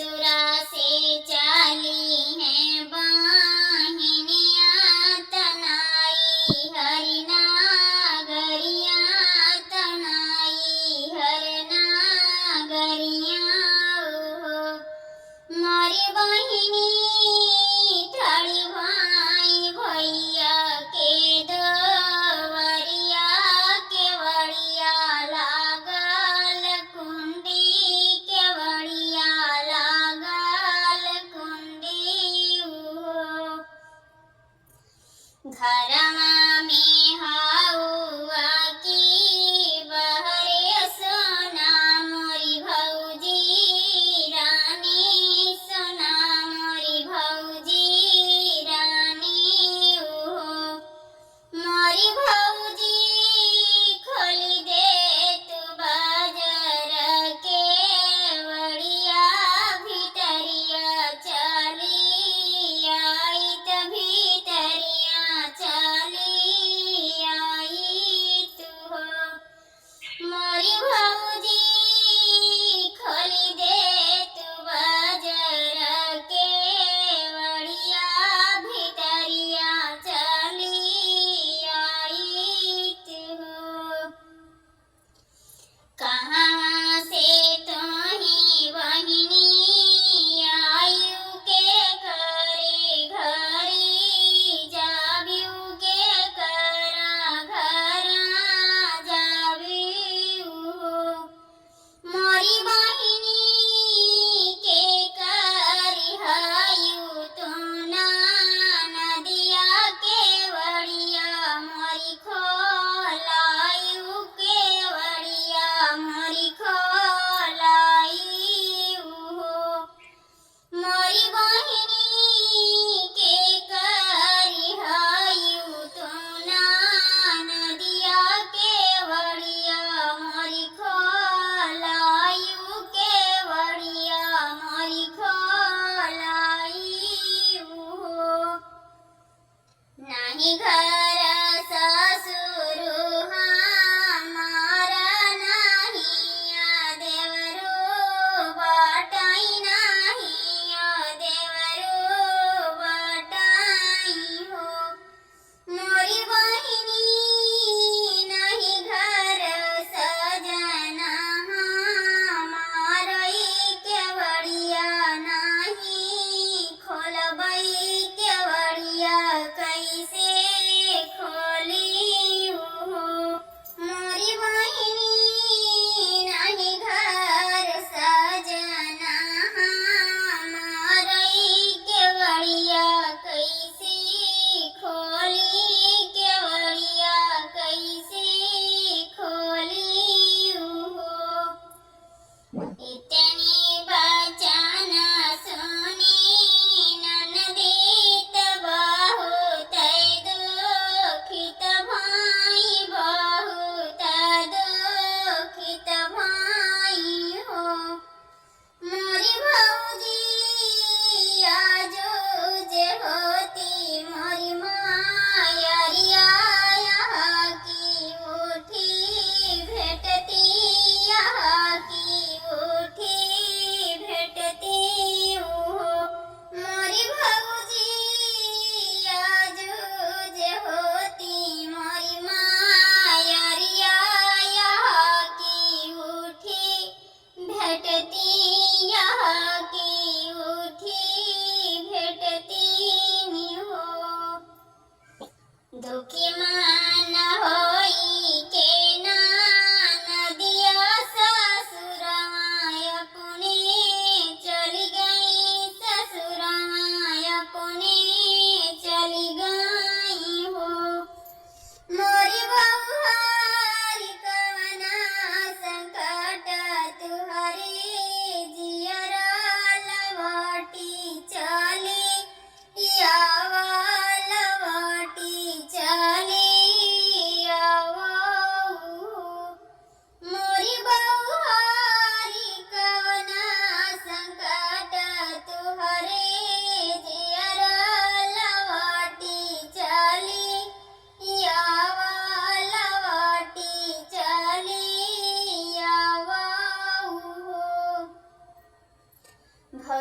ससुरा से चाली हैं बहिनियाँ तनाई हरिना गरियाँ तनाई हरना गरियाँ ओहो मारी बहिनी थाड़ी भाई भैया के दवरिया के वड़िया लागल कुंडी के वड़िया लागल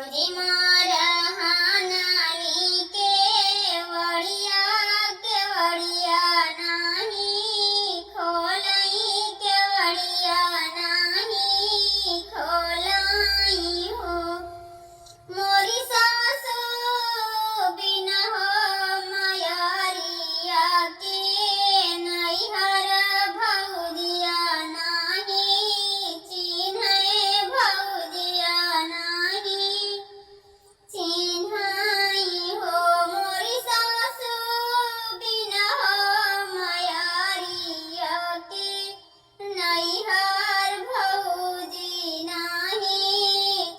भौजी मारा हानाली केवड़िया नाही खोलाई केवड़िया नाही खोलाई हो मोरी सासु बिना हो मयारिया के नैहर भौजिया नाही चिन्है भौजिया नाही चिन्है हो मोरी सासु बिना हो मयारिया के नैहर भौजी नाही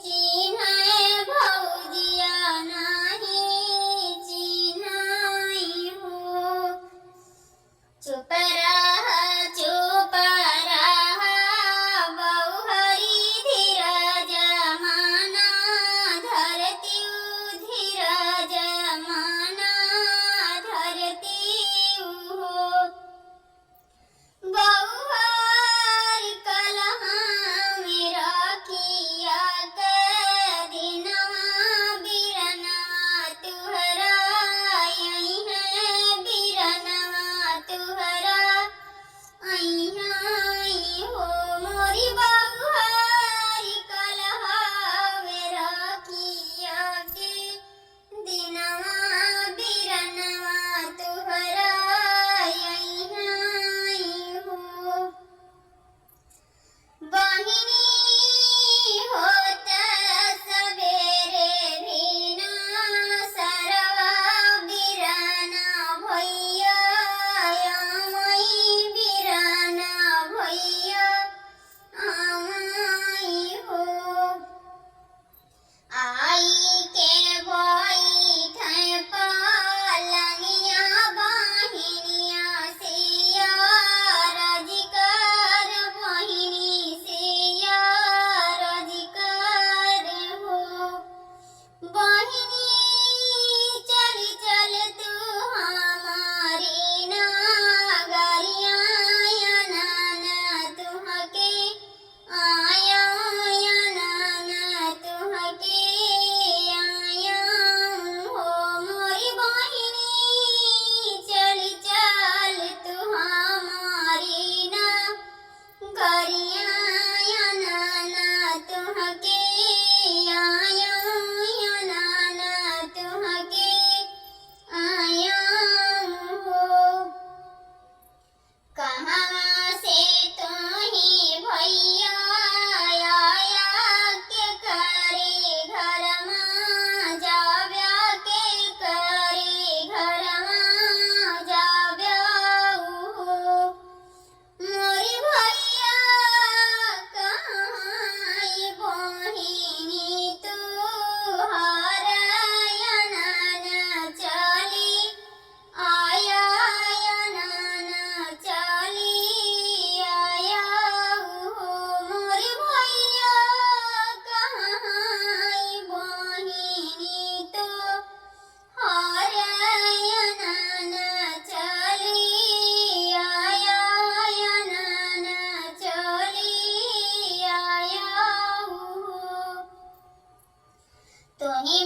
चिन्है भौजिया नाही चिन्है हो चुप रह बहुहरी धीरज माना धरती धीरज माना धरती हो बहुहर कलहा मेरा किया के दिनवा बिरनवा तुहरा यही है बिरनवा तुहरा आई हो मोरी बहुहर कलहा मेरा किया के दिनवा बिरनवा तुहरा यही हो बहिनी होत सबेरे भीना सरवा बिरना भैया आमई बिरना भैया आमई हो आई के बैठे पलंगिया बहिनिया सिया रजिकर बहिनी सिया रजिकर हो बहिनी चल तू हमारी नागरिया नाना तुहके आया नाना तुहके आया हो मोरी बहिनी चल तू हमारी ना गरिया नाना तुहके आया नाना तुहके आया हो कहाँ से तुम्ही भैया आया के करे घर में जाव्या के करे घर में जाव्या हो मोरी भैया कहाँ बहिनी तू हराया नाना चली आया नाना चली आया हो मोरी भैया कहाँ बहिनी तो हराया नाना चली आया नाना चली आया हो तोही